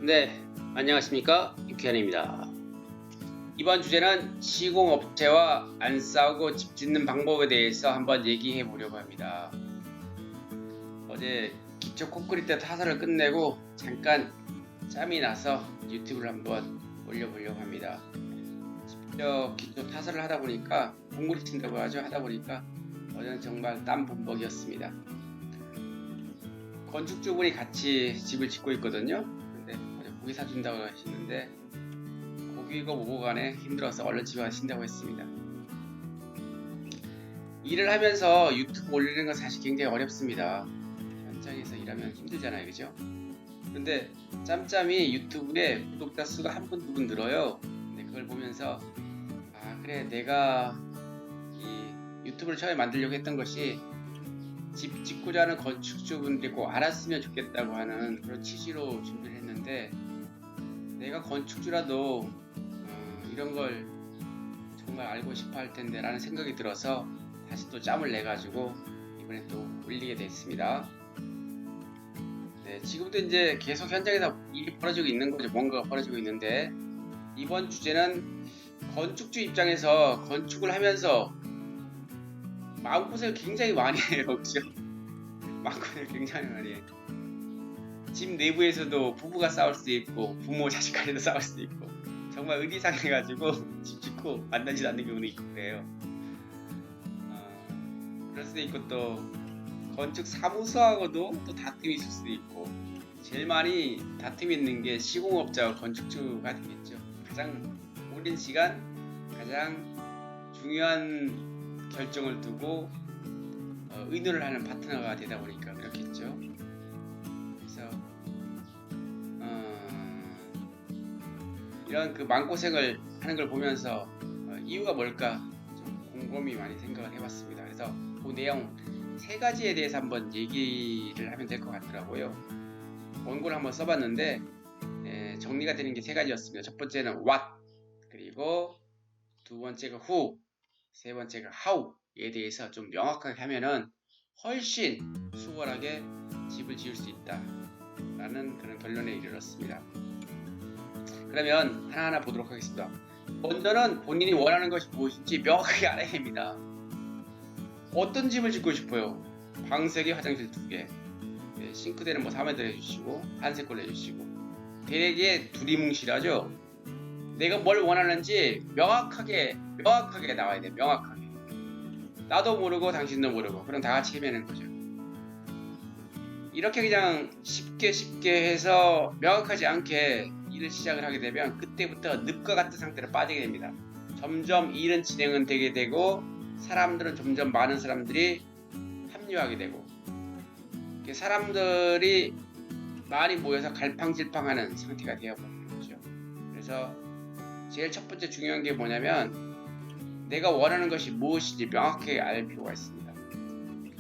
네, 안녕하십니까? 유쾌한입니다. 이번 주제는 시공업체와 안 싸우고 집 짓는 방법에 대해서 한번 얘기해 보려고 합니다. 어제 기초 콘크리트 타설을 끝내고 잠깐 짬이 나서 유튜브를 한번 올려보려고 합니다. 기초 타설을 하다 보니까 공구리 친다고 하죠. 하다 보니까 어제는 정말 땀 범벅이었습니다. 건축주분이 같이 집을 짓고 있거든요. 근데 어제 고기 사준다고 하시는데 고기고 뭐고 간에 힘들어서 얼른 집에 가신다고 했습니다. 일을 하면서 유튜브 올리는 건 사실 굉장히 어렵습니다. 현장에서 일하면 힘들잖아요, 그죠? 근데 짬짬이 유튜브에 구독자 수가 한 분, 두 분 늘어요. 근데 그걸 보면서 아 그래, 내가 이 유튜브를 처음에 만들려고 했던 것이 집 짓고자 하는 건축주분들이 꼭 알았으면 좋겠다고 하는 그런 취지로 준비를 했는데, 내가 건축주라도 이런 걸 정말 알고 싶어 할 텐데 라는 생각이 들어서 다시 또 짬을 내 가지고 이번에 또 올리게 됐습니다. 네, 지금도 이제 계속 현장에서 일이 벌어지고 있는 거죠. 뭔가가 벌어지고 있는데, 이번 주제는 건축주 입장에서 건축을 하면서 마음고생을 굉장히 많이 해요. 그죠? 마음고생을 굉장히 많이 해요. 집 내부에서도 부부가 싸울 수도 있고 부모 자식 간에도 싸울 수도 있고 정말 의리상해가지고 집 짓고 만나지도 않는 경우도 있고 그래요. 그럴 수도 있고 또 건축 사무소하고도 또 다툼이 있을 수도 있고, 제일 많이 다툼이 있는 게 시공업자와 건축주가 되겠죠. 가장 오랜 시간 가장 중요한 결정을 두고 의논을 하는 파트너가 되다 보니까 그렇겠죠. 그래서 이런 그 마음고생을 하는 걸 보면서 이유가 뭘까 좀 곰곰이 많이 생각을 해봤습니다. 그래서 그 내용 세 가지에 대해서 한번 얘기를 하면 될 것 같더라고요. 원고를 한번 써봤는데 정리가 되는 게 세 가지였습니다. 첫 번째는 what, 그리고 두 번째가 who, 세 번째가 how에 대해서 좀 명확하게 하면은 훨씬 수월하게 집을 지을 수 있다 라는 그런 결론에 이르렀습니다. 그러면 하나하나 보도록 하겠습니다. 먼저는 본인이 원하는 것이 무엇인지 명확하게 알아야 됩니다. 어떤 집을 짓고 싶어요? 방 3개, 화장실 2개, 싱크대는 뭐 3m 해주시고 한색 걸로 해주시고, 대략의 두리뭉실하죠. 내가 뭘 원하는지 명확하게 나와야 돼. 명확하게. 나도 모르고 당신도 모르고 그럼 다 같이 헤매는 거죠. 이렇게 그냥 쉽게 해서 명확하지 않게 일을 시작을 하게 되면 그때부터 늪과 같은 상태로 빠지게 됩니다. 점점 일은 진행은 되게 되고 사람들은 점점 많은 사람들이 합류하게 되고 사람들이 많이 모여서 갈팡질팡하는 상태가 되어버리는 거죠. 그래서 제일 첫 번째 중요한 게 뭐냐면 내가 원하는 것이 무엇인지 명확하게 알 필요가 있습니다.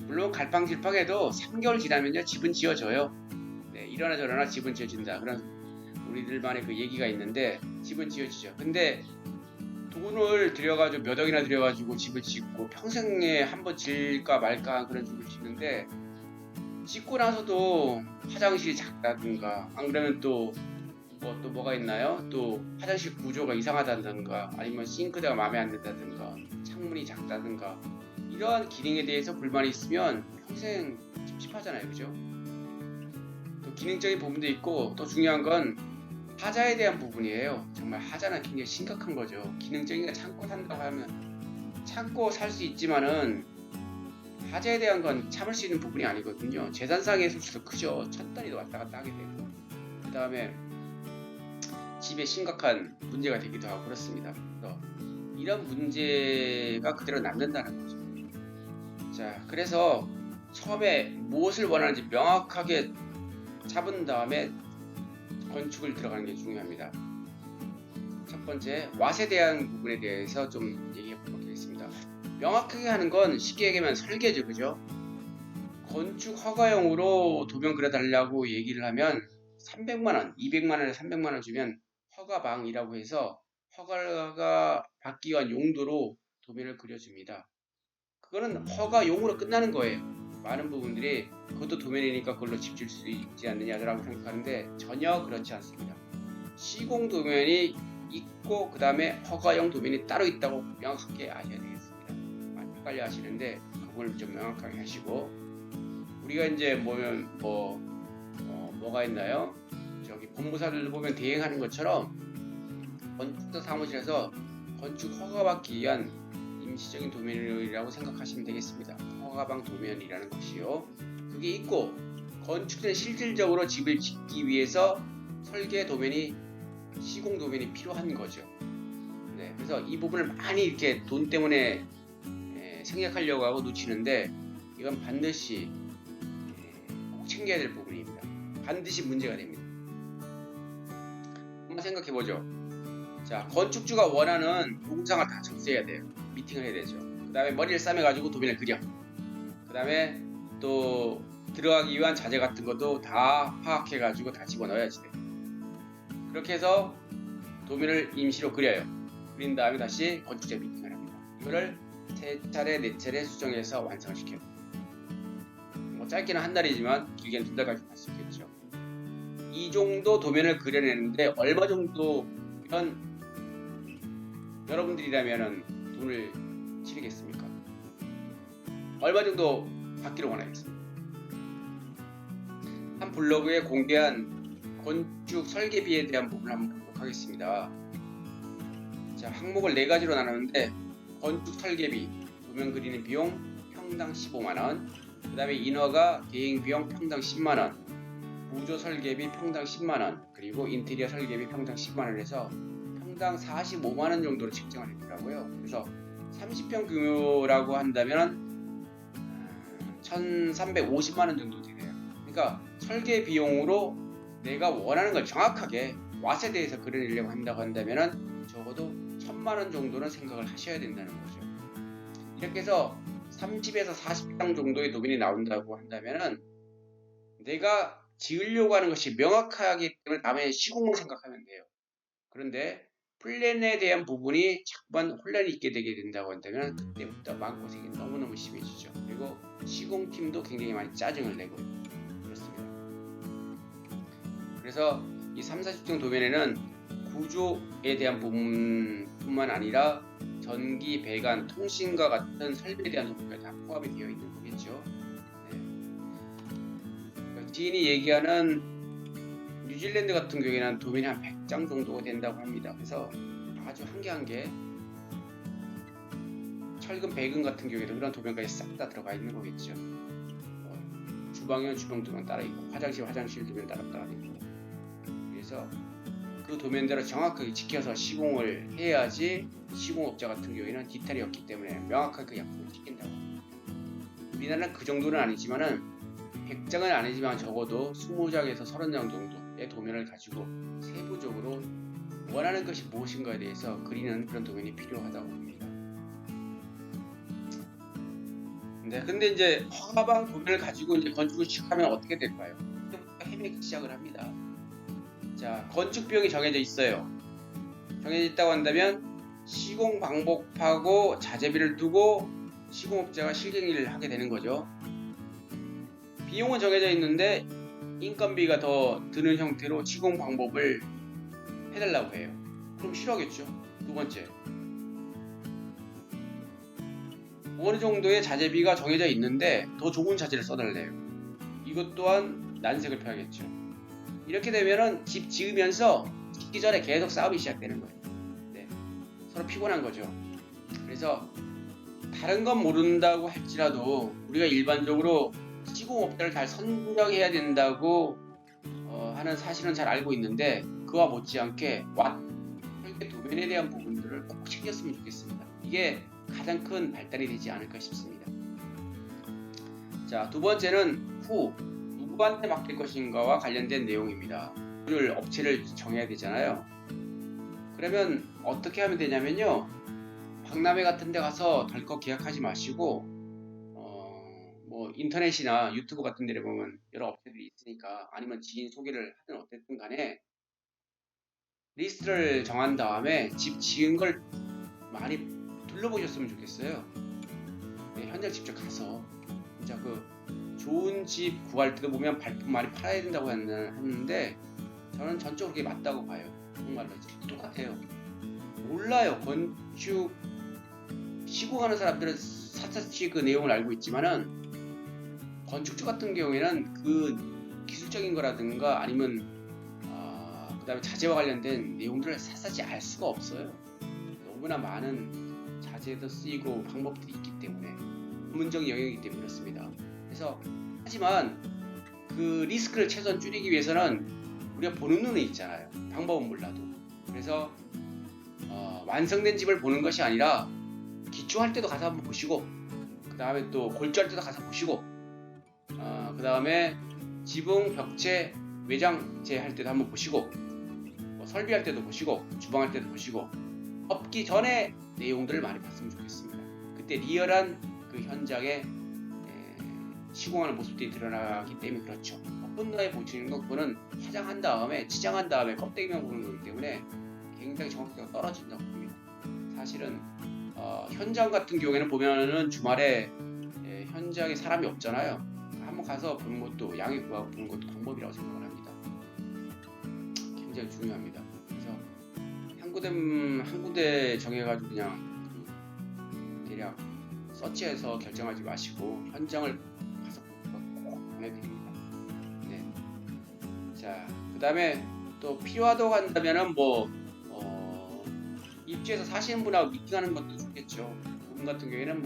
물론 갈팡질팡해도 3개월 지나면요 집은 지어져요. 네, 이러나 저러나 집은 지어진다, 그런 우리들만의 그 얘기가 있는데 집은 지어지죠. 근데 돈을 들여가지고 몇 억이나 들여가지고 집을 짓고 평생에 한번 질까 말까 그런 집을 짓는데, 짓고 나서도 화장실이 작다든가 안 그러면 또 뭐가 있나요? 또 화장실 구조가 이상하다든가 아니면 싱크대가 마음에 안 든다든가 창문이 작다든가 이러한 기능에 대해서 불만이 있으면 평생 찝찝하잖아요, 그죠? 또 기능적인 부분도 있고, 또 중요한 건 하자에 대한 부분이에요. 정말 하자는 굉장히 심각한 거죠. 기능적인 거 참고 산다고 하면 참고 살 수 있지만은 하자에 대한 건 참을 수 있는 부분이 아니거든요. 재산상의 손실도 크죠. 천 단위도 왔다 갔다 하게 되고 그 다음에 집에 심각한 문제가 되기도 하고 그렇습니다. 이런 문제가 그대로 남는다는 거죠. 자, 그래서 처음에 무엇을 원하는지 명확하게 잡은 다음에 건축을 들어가는 게 중요합니다. 첫 번째, 왓에 대한 부분에 대해서 좀 얘기해 보도록 하겠습니다. 명확하게 하는 건 쉽게 얘기하면 설계죠, 그죠? 건축 허가용으로 도면 그려달라고 얘기를 하면 300만원, 200만원에 300만원 주면 허가방이라고 해서 허가가 받기 위한 용도로 도면을 그려줍니다. 그거는 허가용으로 끝나는 거예요. 많은 부분들이 그것도 도면이니까 그걸로 집 질 수 있지 않느냐라고 생각하는데 전혀 그렇지 않습니다. 시공 도면이 있고 그 다음에 허가용 도면이 따로 있다고 명확하게 아셔야 되겠습니다. 많이 헷갈려 하시는데 그걸 좀 명확하게 하시고, 우리가 이제 뭐가 있나요? 저기 본부사들도 보면 대행하는 것처럼 건축사 사무실에서 건축 허가받기 위한 임시적인 도면이라고 생각하시면 되겠습니다. 허가방 도면이라는 것이요. 그게 있고 건축자는 실질적으로 집을 짓기 위해서 설계 도면이, 시공 도면이 필요한 거죠. 네, 그래서 이 부분을 많이 이렇게 돈 때문에 생략하려고 하고 놓치는데 이건 반드시 꼭 챙겨야 될 부분입니다. 반드시 문제가 됩니다. 한번 생각해 보죠. 자, 건축주가 원하는 요구사항을 다 접수해야 돼요. 미팅을 해야 되죠. 그 다음에 머리를 싸매가지고 도면을 그려. 그 다음에 또 들어가기 위한 자재 같은 것도 다 파악해가지고 다 집어넣어야지 돼요. 그렇게 해서 도면을 임시로 그려요. 그린 다음에 다시 건축자 미팅을 합니다. 이거를 3차례, 4차례 수정해서 완성을 시켜요. 뭐 짧게는 한 달이지만 길게는 2달까지 갈 수 있겠죠. 이 정도 도면을 그려내는데 얼마 정도면 여러분들이라면 돈을 치르겠습니까? 얼마 정도 받기를 원하겠습니까? 한 블로그에 공개한 건축 설계비에 대한 부분을 한번 보도록 하겠습니다. 자, 항목을 4가지로 나누는데 건축 설계비, 도면 그리는 비용 평당 15만원, 그 다음에 인허가 대행 비용 평당 10만원, 보조 설계비 평당 10만원, 그리고 인테리어 설계비 평당 10만원 해서 평당 45만원 정도로 책정을 했더라고요. 그래서 30평 규모라고 한다면 1350만원 정도 되네요. 그러니까 설계 비용으로 내가 원하는 걸 정확하게 왓에 대해서 그려내려고 한다고 한다면 적어도 1000만원 정도는 생각을 하셔야 된다는 거죠. 이렇게 해서 30에서 40평 정도의 도면이 나온다고 한다면 내가 지으려고 하는 것이 명확하기 때문에 남의 시공을 생각하면 돼요. 그런데 플랜에 대한 부분이 자꾸만 혼란이 있게 되게 된다고 한다면 그때부터 마음고생이 너무너무 심해지죠. 그리고 시공팀도 굉장히 많이 짜증을 내고 그렇습니다. 그래서 이 3, 40층 도면에는 구조에 대한 부분뿐만 아니라 전기, 배관, 통신과 같은 설비에 대한 부분이 다 포함이 되어 있는 거겠죠. 네. 그러니까 지인이 얘기하는 뉴질랜드 같은 경우에는 도면이 한 100장 정도가 된다고 합니다. 그래서 아주 한 개 한 개 철근, 배근 같은 경우에도 그런 도면까지 싹 다 들어가 있는 거겠죠. 주방이면 주방 도면 따로 있고 화장실 도면 따로 있고, 그래서 그 도면대로 정확하게 지켜서 시공을 해야지 시공업자 같은 경우에는 디테일이 없기 때문에 명확하게 그 약속을 지킨다고. 우리나라는 그 정도는 아니지만은 100장은 아니지만 적어도 20장에서 30장 정도의 도면을 가지고 세부적으로 원하는 것이 무엇인가에 대해서 그리는 그런 도면이 필요하다고 봅니다. 네, 근데 이제 허가방 도면을 가지고 이제 건축을 시작하면 어떻게 될까요? 그때부터 헤매기 시작을 합니다. 자, 건축 비용이 정해져 있어요. 정해져 있다고 한다면 시공 방법하고 자재비를 두고 시공업자가 실갱이를 하게 되는 거죠. 비용은 정해져 있는데 인건비가 더 드는 형태로 시공 방법을 해달라고 해요. 그럼 싫어하겠죠. 두 번째, 어느 정도의 자재비가 정해져 있는데 더 좋은 자재를 써달래요. 이것 또한 난색을 펴야겠죠. 이렇게 되면은 집 지으면서 짓기 전에 계속 싸움이 시작되는 거예요. 네, 서로 피곤한 거죠. 그래서 다른 건 모른다고 할지라도 우리가 일반적으로 시공업자를 잘 선정해야 된다고 하는 사실은 잘 알고 있는데 그와 못지않게 설계 도면에 대한 부분들을 꼭 챙겼으면 좋겠습니다. 이게 가장 큰 발달이 되지 않을까 싶습니다. 자, 두 번째는 누구한테 맡길 것인가와 관련된 내용입니다. 업체를 정해야 되잖아요. 그러면 어떻게 하면 되냐면요, 박람회 같은 데 가서 덜컥 계약하지 마시고 뭐 인터넷이나 유튜브 같은 데 보면 여러 업체들이 있으니까, 아니면 지인 소개를 하든 어쨌든 간에 리스트를 정한 다음에 집 지은 걸 많이 둘러보셨으면 좋겠어요. 네, 현장 직접 가서 진짜 그 좋은 집 구할 때도 보면 발품 많이 팔아야 된다고 하는데 저는 전적으로 그게 맞다고 봐요. 정말로 똑같아요. 몰라요. 건축 시공하는 사람들은 사사치 그 내용을 알고 있지만은 건축주 같은 경우에는 그 기술적인 거라든가 아니면 그 다음에 자재와 관련된 내용들을 사사치 알 수가 없어요. 너무나 많은 자재도 쓰이고 방법들이 있기 때문에 전문적 영역이기 때문에 그렇습니다. 그래서 하지만 그 리스크를 최소한 줄이기 위해서는 우리가 보는 눈이 있잖아요. 방법은 몰라도. 그래서 완성된 집을 보는 것이 아니라 기초할 때도 가서 한번 보시고 그 다음에 또 골조할 때도 가서 보시고 그 다음에 지붕, 벽체, 외장재 할 때도 한번 보시고 설비할 때도 보시고 주방할 때도 보시고 엎기 전에 내용들을 많이 봤으면 좋겠습니다. 그때 리얼한 그 현장에 시공하는 모습들이 드러나기 때문에 그렇죠. 엎은 다음에 보시는 건 그거는 화장한 다음에 치장한 다음에 껍데기만 보는 거기 때문에 굉장히 정확도가 떨어진다고 봅니다. 사실은 현장 같은 경우에는 보면은 주말에 현장에 사람이 없잖아요. 한번 가서 보는 것도 양해 구하고 보는 것도 방법이라고 생각을 합니다. 굉장히 중요합니다. 그래서 한 군데 정해가지고 그냥 대략 서치해서 결정하지 마시고 현장을 가서 꼭 보내드립니다. 네. 자, 그 다음에 또 필요하다고 한다면은 입주해서 사시는 분하고 미팅하는 것도 좋겠죠. 그분 같은 경우에는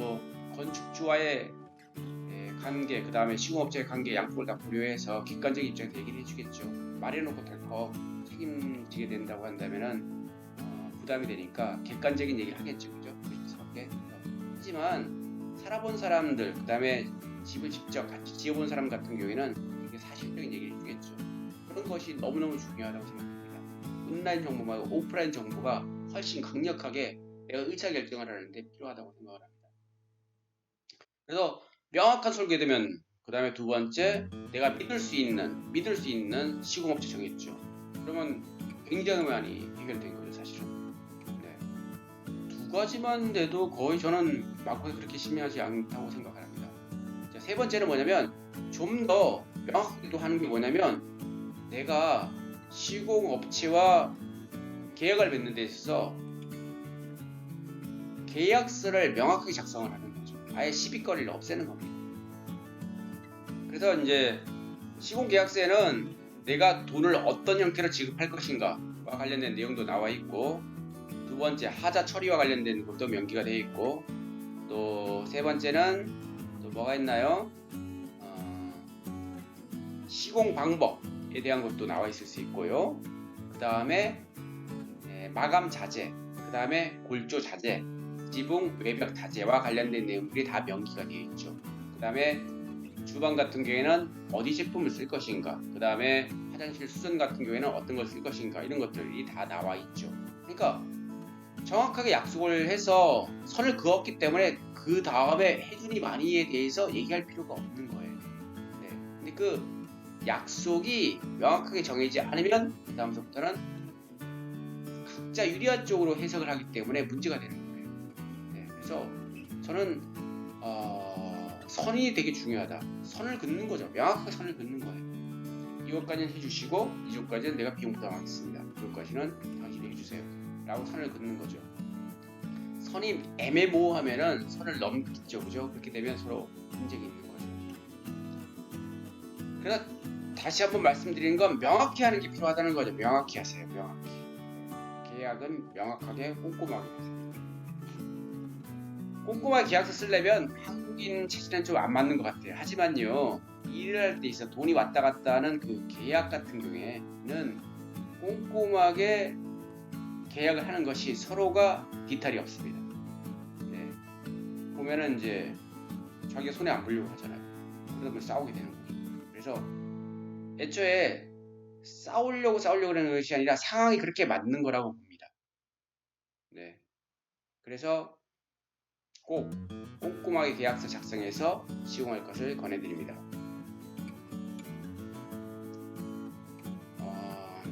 건축주와의 관계, 그 다음에 시공업체의 관계 양쪽을 다 고려해서 객관적인 입장에서 얘기를 해주겠죠. 말해놓고 덜컥 책임지게 된다고 한다면은 부담이 되니까 객관적인 얘기를 하겠죠, 그죠? 조심스럽게. 하지만 살아본 사람들, 그 다음에 집을 직접 같이 지어본 사람 같은 경우에는 이게 사실적인 얘기를 해주겠죠. 그런 것이 너무너무 중요하다고 생각합니다. 온라인 정보와 오프라인 정보가 훨씬 강력하게 내가 의사결정을 하는데 필요하다고 생각을 합니다. 그래서 명확한 설계되면 그 다음에 두 번째 내가 믿을 수 있는 시공업체 정했죠. 그러면 굉장히 많이 해결된 거죠, 사실은. 네. 두 가지만 돼도 거의 저는 막고에 그렇게 심의하지 않다고 생각을 합니다. 자, 세 번째는 뭐냐면 좀 더 명확하게 또 하는 게 뭐냐면 내가 시공업체와 계약을 맺는 데 있어서 계약서를 명확하게 작성을 하는 거죠. 아예 시비거리를 없애는 겁니다. 그래서 이제 시공계약서에는 내가 돈을 어떤 형태로 지급할 것인가와 관련된 내용도 나와 있고, 두 번째 하자 처리와 관련된 것도 명기가 되어 있고, 또 세 번째는 또 뭐가 있나요? 시공 방법에 대한 것도 나와 있을 수 있고요. 그 다음에 마감 자재, 그 다음에 골조 자재, 지붕 외벽 자재와 관련된 내용들이 다 명기가 되어 있죠. 그 다음에 주방 같은 경우에는 어디 제품을 쓸 것인가, 그 다음에 화장실 수전 같은 경우에는 어떤 걸 쓸 것인가, 이런 것들이 다 나와 있죠. 그러니까 정확하게 약속을 해서 선을 그었기 때문에 그 다음에 해준이 많이에 대해서 얘기할 필요가 없는 거예요. 네. 근데 그 약속이 명확하게 정해지지 않으면 그 다음부터는 각자 유리한 쪽으로 해석을 하기 때문에 문제가 되는 거예요. 네. 그래서 저는 선이 되게 중요하다. 선을 긋는 거죠. 명확하게 선을 긋는 거예요. 이것까지는 해주시고 이것까지는 내가 비용 부담하겠습니다. 이것까지는 당신이 해주세요. 라고 선을 긋는 거죠. 선이 애매모호하면은 선을 넘기죠. 그죠? 그렇게 되면 서로 분쟁이 있는 거죠. 그래서 다시 한번 말씀드리는 건 명확히 하는 게 필요하다는 거죠. 명확히 하세요. 명확히. 계약은 명확하게 꼼꼼하게 하세요. 꼼꼼하게 계약서 쓰려면 한국인 체질은 좀 안 맞는 것 같아요. 하지만요, 일을 할 때 있어 돈이 왔다 갔다 하는 그 계약 같은 경우에는 꼼꼼하게 계약을 하는 것이 서로가 뒤탈이 없습니다. 네. 보면은 이제 자기가 손에 안 보려고 하잖아요. 그러다 보면 싸우게 되는 거죠. 그래서 애초에 싸우려고 하는 것이 아니라 상황이 그렇게 맞는 거라고 봅니다. 네. 그래서 꼭 꼼꼼하게 계약서 작성해서 시공할 것을 권해드립니다.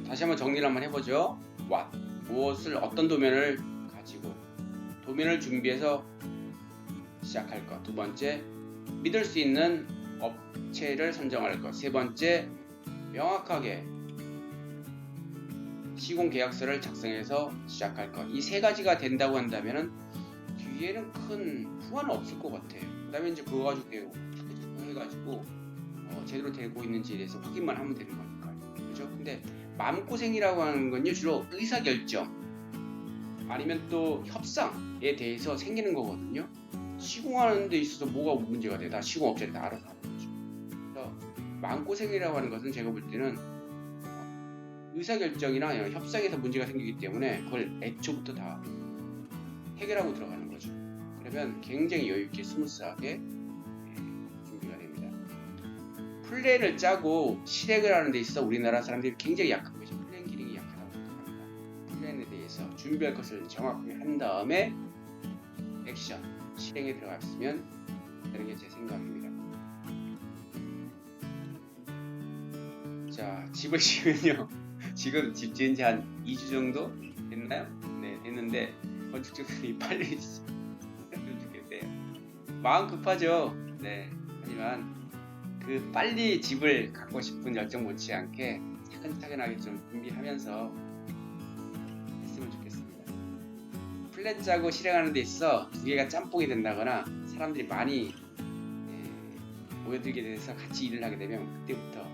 다시 한번 정리를 한번 해보죠. 무엇을 어떤 도면을 가지고 도면을 준비해서 시작할 것. 두 번째, 믿을 수 있는 업체를 선정할 것. 세 번째, 명확하게 시공 계약서를 작성해서 시작할 것. 이 세 가지가 된다고 한다면은 뒤에는 큰 후환은 없을 것 같아요. 그 다음에 이제 그거 가지고 해가지고 제대로 되고 있는지에 대해서 확인만 하면 되는 거니까요. 그죠? 근데 마음고생이라고 하는 건요, 주로 의사결정 아니면 또 협상에 대해서 생기는 거거든요. 시공하는 데 있어서 뭐가 문제가 돼? 다 시공업체를 다 알아서 하는 거죠. 그래서 마음고생이라고 하는 것은 제가 볼 때는 의사결정이나 협상에서 문제가 생기기 때문에 그걸 애초부터 다 해결하고 들어가는 거죠. 그러면 굉장히 여유있게 스무스하게 준비가 됩니다. 플랜을 짜고 실행을 하는 데 있어 우리나라 사람들이 굉장히 약한 거죠. 플랜 기능이 약하다고 생각합니다. 플랜에 대해서 준비할 것을 정확하게 한 다음에 액션, 실행에 들어갔으면 되는 게 제 생각입니다. 자, 집을 지으면요. 지금 집 지은 지 한 2주 정도 됐나요? 네, 됐는데 건축주들이 빨리 했으면 좋겠대요. 마음 급하죠. 네, 하지만 그 빨리 집을 갖고 싶은 열정 못지않게 차근차근하게 좀 준비하면서 했으면 좋겠습니다. 플랜 짜고 실행하는 데 있어 두 개가 짬뽕이 된다거나 사람들이 많이 모여들게 돼서 같이 일을 하게 되면 그때부터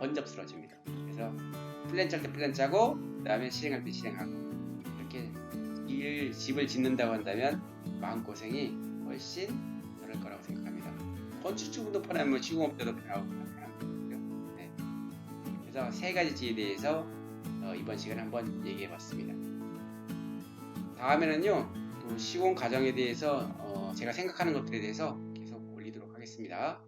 번잡스러워집니다. 그래서 플랜 짤 때 플랜 짜고 그 다음에 실행할 때 실행하고 이렇게 집을 짓는다고 한다면 마음고생이 훨씬 덜할 거라고 생각합니다. 건축주도 편하면 시공업자도 편하고 편한 거고요. 네. 그래서 세 가지에 대해서 이번 시간에 한번 얘기해 봤습니다. 다음에는요 또 시공 과정에 대해서 제가 생각하는 것들에 대해서 계속 올리도록 하겠습니다.